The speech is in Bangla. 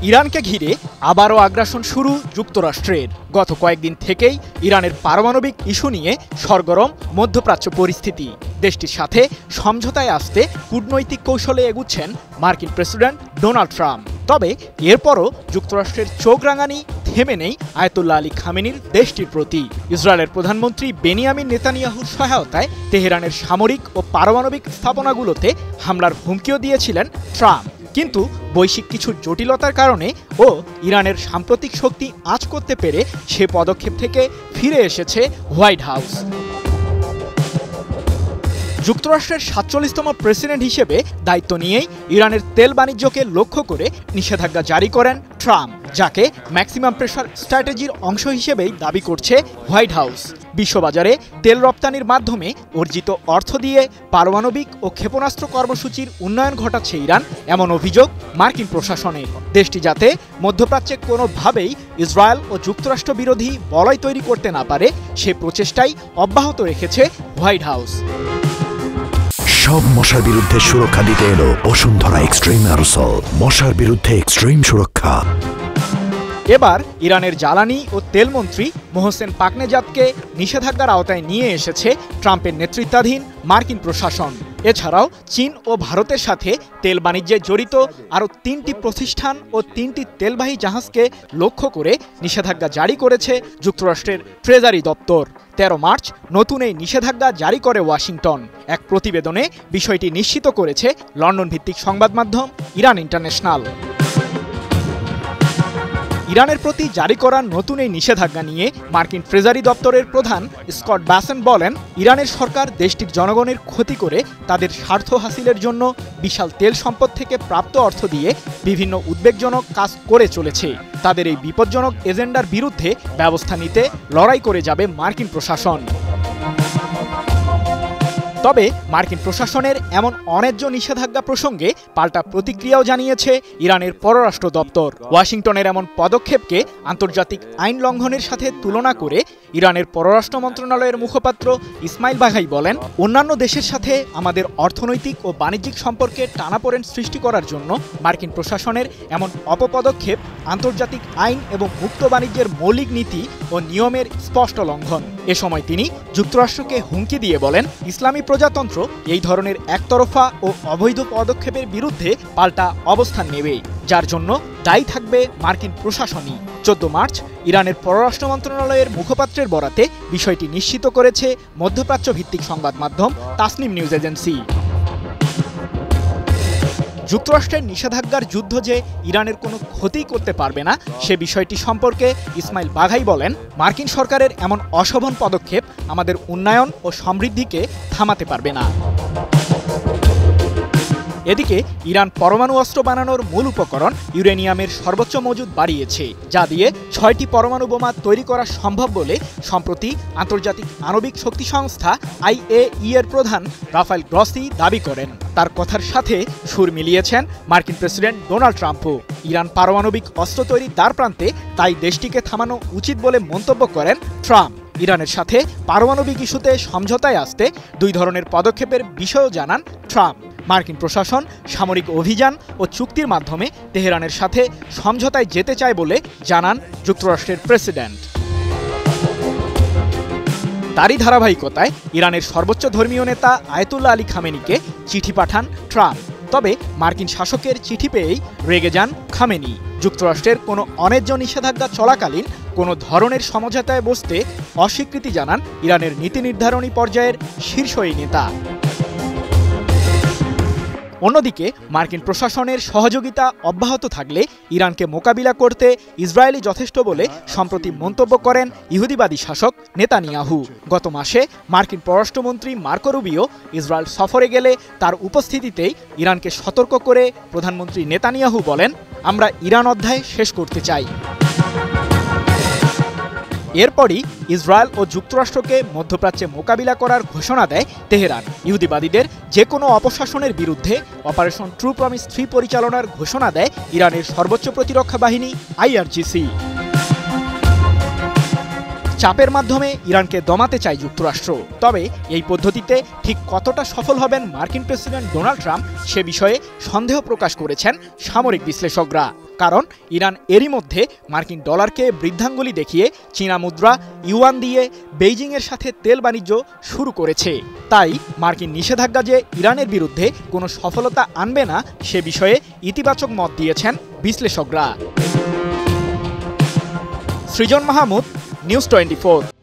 ইরানকে ঘিরে আবারও আগ্রাসন শুরু যুক্তরাষ্ট্রের। গত কয়েকদিন থেকেই ইরানের পারমাণবিক ইস্যু নিয়ে সরগরম মধ্যপ্রাচ্য পরিস্থিতি। দেশটির সাথে সমঝোতায় আসতে কূটনৈতিক কৌশলে এগুচ্ছেন মার্কিন প্রেসিডেন্ট ডোনাল্ড ট্রাম্প। তবে এরপরও যুক্তরাষ্ট্রের চোখ রাঙানি থেমে নেই আয়াতুল্লাহ আলী খামেনির দেশটির প্রতি। ইসরায়েলের প্রধানমন্ত্রী বেনিয়ামিন নেতানিয়াহুর সহায়তায় তেহরানের সামরিক ও পারমাণবিক স্থাপনাগুলোতে হামলার হুমকিও দিয়েছিলেন ট্রাম্প। কিন্তু বৈশ্বিক কিছু জটিলতার কারণে ও ইরানের সাম্প্রতিক শক্তি আঁচ করতে পেরে সে পদক্ষেপ থেকে ফিরে এসেছে হোয়াইট হাউস। যুক্তরাষ্ট্রের ৪৭তম প্রেসিডেন্ট হিসেবে দায়িত্ব নিয়েই ইরানের তেল বাণিজ্যকে লক্ষ্য করে নিষেধাজ্ঞা জারি করেন ট্রাম্প, যাকে ম্যাক্সিমাম প্রেসার স্ট্র্যাটেজির অংশ হিসেবেই দাবি করছে হোয়াইট হাউস। বিশ্ববাজারে তেল রপ্তানির মাধ্যমে অর্জিত অর্থ দিয়ে পারমাণবিক ও ক্ষেপণাস্ত্র কর্মসূচির উন্নয়ন ঘটাচ্ছে ইরান, এমন অভিযোগ মার্কিন প্রশাসনের। দেশটি যাতে মধ্যপ্রাচ্যে কোনোভাবেই ইসরায়েল ও যুক্তরাষ্ট্র বিরোধী বলয় তৈরি করতে না পারে, সে প্রচেষ্টাই অব্যাহত রেখেছে হোয়াইট হাউস। সব মশার বিরুদ্ধে সুরক্ষা দিতে এলো বসুন্ধরা এক্সট্রিম অ্যারোসল, মশার বিরুদ্ধে এক্সট্রিম সুরক্ষা। এবার ইরানের জ্বালানি ও তেল মন্ত্রী মোহসেন পাকনেজাদকে নিষেধাজ্ঞার আওতায় নিয়ে এসেছে ট্রাম্পের নেতৃত্বাধীন মার্কিন প্রশাসন। এছাড়াও চীন ও ভারতের সাথে তেল বাণিজ্যে জড়িত আরও ৩টি প্রতিষ্ঠান ও ৩টি তেলবাহী জাহাজকে লক্ষ্য করে নিষেধাজ্ঞা জারি করেছে যুক্তরাষ্ট্রের ট্রেজারি দপ্তর। ১৩ মার্চ নতুন এই নিষেধাজ্ঞা জারি করে ওয়াশিংটন। এক প্রতিবেদনে বিষয়টি নিশ্চিত করেছে লন্ডন ভিত্তিক সংবাদ মাধ্যম ইরান ইন্টারন্যাশনাল। ইরানের প্রতি জারি করা নতুন এই নিষেধাজ্ঞা নিয়ে মার্কিন ট্রেজারি দপ্তরের প্রধান স্কট ব্যাসেন বলেন, ইরানের সরকার দেশটির জনগণের ক্ষতি করে তাদের স্বার্থ হাসিলের জন্য বিশাল তেল সম্পদ থেকে প্রাপ্ত অর্থ দিয়ে বিভিন্ন উদ্বেগজনক কাজ করে চলেছে। তাদের এই বিপজ্জনক এজেন্ডার বিরুদ্ধে ব্যবস্থা নিতে লড়াই করে যাবে মার্কিন প্রশাসন। তবে মার্কিন প্রশাসনের এমন অন্যায্য নিষেধাজ্ঞা প্রসঙ্গে পাল্টা প্রতিক্রিয়াও জানিয়েছে ইরানের পররাষ্ট্র দপ্তর। ওয়াশিংটনের এমন পদক্ষেপকে আন্তর্জাতিক আইন লঙ্ঘনের সাথে তুলনা করে ইরানের পররাষ্ট্র মন্ত্রণালয়ের মুখপাত্র ইসমাইল বাঘাই বলেন, অন্যান্য দেশের সাথে আমাদের অর্থনৈতিক ও বাণিজ্যিক সম্পর্কে টানাপোড়েন সৃষ্টি করার জন্য মার্কিন প্রশাসনের এমন অপপদক্ষেপ আন্তর্জাতিক আইন এবং মুক্ত বাণিজ্যের মৌলিক নীতি ও নিয়মের স্পষ্ট লঙ্ঘন। এ সময় তিনি যুক্তরাষ্ট্রকে হুমকি দিয়ে বলেন, ইসলামী প্রজাতন্ত্র এই ধরনের একতরফা ও অবৈধ পদক্ষেপের বিরুদ্ধে পাল্টা অবস্থান নেবে, যার জন্য দায়ী থাকবে মার্কিন প্রশাসনই। ১৪ মার্চ ইরানের পররাষ্ট্র মন্ত্রণালয়ের মুখপাত্রের বরাতে বিষয়টি নিশ্চিত করেছে মধ্যপ্রাচ্য ভিত্তিক সংবাদ মাধ্যম তাসনিম নিউজ এজেন্সি। যুক্তরাষ্ট্রের নিষেধাজ্ঞার যুদ্ধ যে ইরানের কোনো ক্ষতি করতে পারবে না, সে বিষয়টি সম্পর্কে ইসমাইল বাঘাই বলেন, মার্কিন সরকারের এমন অশোভন পদক্ষেপ আমাদের উন্নয়ন ও সমৃদ্ধিকে থামাতে পারবে না। এদিকে ইরান পরমাণু অস্ত্র বানানোর মূল উপকরণ ইউরেনিয়ামের সর্বোচ্চ মজুদ বাড়িয়েছে, যা দিয়ে ৬টি পরমাণু বোমা তৈরি করা সম্ভব বলে সম্প্রতি আন্তর্জাতিক আণবিক শক্তি সংস্থা IAEA এর প্রধান রাফায়েল গ্রসি দাবি করেন। তার কথার সাথে সুর মিলিয়েছেন মার্কিন প্রেসিডেন্ট ডোনাল্ড ট্রাম্পও। ইরান পারমাণবিক অস্ত্র তৈরির দ্বারপ্রান্তে, তাই দেশটিকে থামানো উচিত বলে মন্তব্য করেন ট্রাম্প। ইরানের সাথে পারমাণবিক ইস্যুতে সমঝোতায় আসতে ২ ধরনের পদক্ষেপের বিষয়ও জানান ট্রাম্প। মার্কিন প্রশাসন সামরিক অভিযান ও চুক্তির মাধ্যমে তেহরানের সাথে সমঝোতায় যেতে চায় বলে জানান যুক্তরাষ্ট্রের প্রেসিডেন্ট। তারই ধারাবাহিকতায় ইরানের সর্বোচ্চ ধর্মীয় নেতা আয়াতুল্লাহ আলী খামেনিকে চিঠি পাঠান ট্রাম্প। তবে মার্কিন শাসকের চিঠি পেয়েই রেগে যান খামেনি। যুক্তরাষ্ট্রের কোনো অন্যায্য নিষেধাজ্ঞা চলাকালীন কোনো ধরনের সমঝোতায় বসতে অস্বীকৃতি জানান ইরানের নীতি নির্ধারণী পর্যায়ের শীর্ষ এই নেতা। অন্যদিকে মার্কিন প্রশাসনের সহযোগিতা অব্যাহত থাকলে ইরানকে মোকাবিলা করতে ইসরায়েলই যথেষ্ট বলে সম্প্রতি মন্তব্য করেন ইহুদিবাদী শাসক নেতানিয়াহু। গত মাসে মার্কিন পররাষ্ট্রমন্ত্রী মার্কো রুবিও ইসরায়েল সফরে গেলে তার উপস্থিতিতেই ইরানকে সতর্ক করে প্রধানমন্ত্রী নেতানিয়াহু বলেন, আমরা ইরান অধ্যায় শেষ করতে চাই। এরপরই ইসরায়েল ও যুক্তরাষ্ট্রকে মধ্যপ্রাচ্যে মোকাবিলা করার ঘোষণা দেয় তেহরান। ইহুদিবাদীদের যে কোনো অপশাসনের বিরুদ্ধে অপারেশন ট্রু প্রমিস 3 পরিচালনার ঘোষণা দেয় ইরানের সর্বোচ্চ প্রতিরক্ষা বাহিনী IRGC। চাপের মাধ্যমে ইরানকে দমাতে চায় যুক্তরাষ্ট্র। তবে এই পদ্ধতিতে ঠিক কতটা সফল হবেন মার্কিন প্রেসিডেন্ট ডোনাল্ড ট্রাম্প, সে বিষয়ে সন্দেহ প্রকাশ করেছেন সামরিক বিশ্লেষকরা। কারণ ইরান এরই মধ্যে মার্কিন ডলারকে বৃদ্ধাঙ্গুলি দেখিয়ে চীনা মুদ্রা ইউয়ান দিয়ে বেইজিংয়ের সাথে তেল বাণিজ্য শুরু করেছে। তাই মার্কিন নিষেধাজ্ঞা যে ইরানের বিরুদ্ধে কোনো সফলতা আনবে না সে বিষয়ে ইতিবাচক মত দিয়েছেন বিশ্লেষকরা। সৃজন মাহমুদ, নিউজ 24।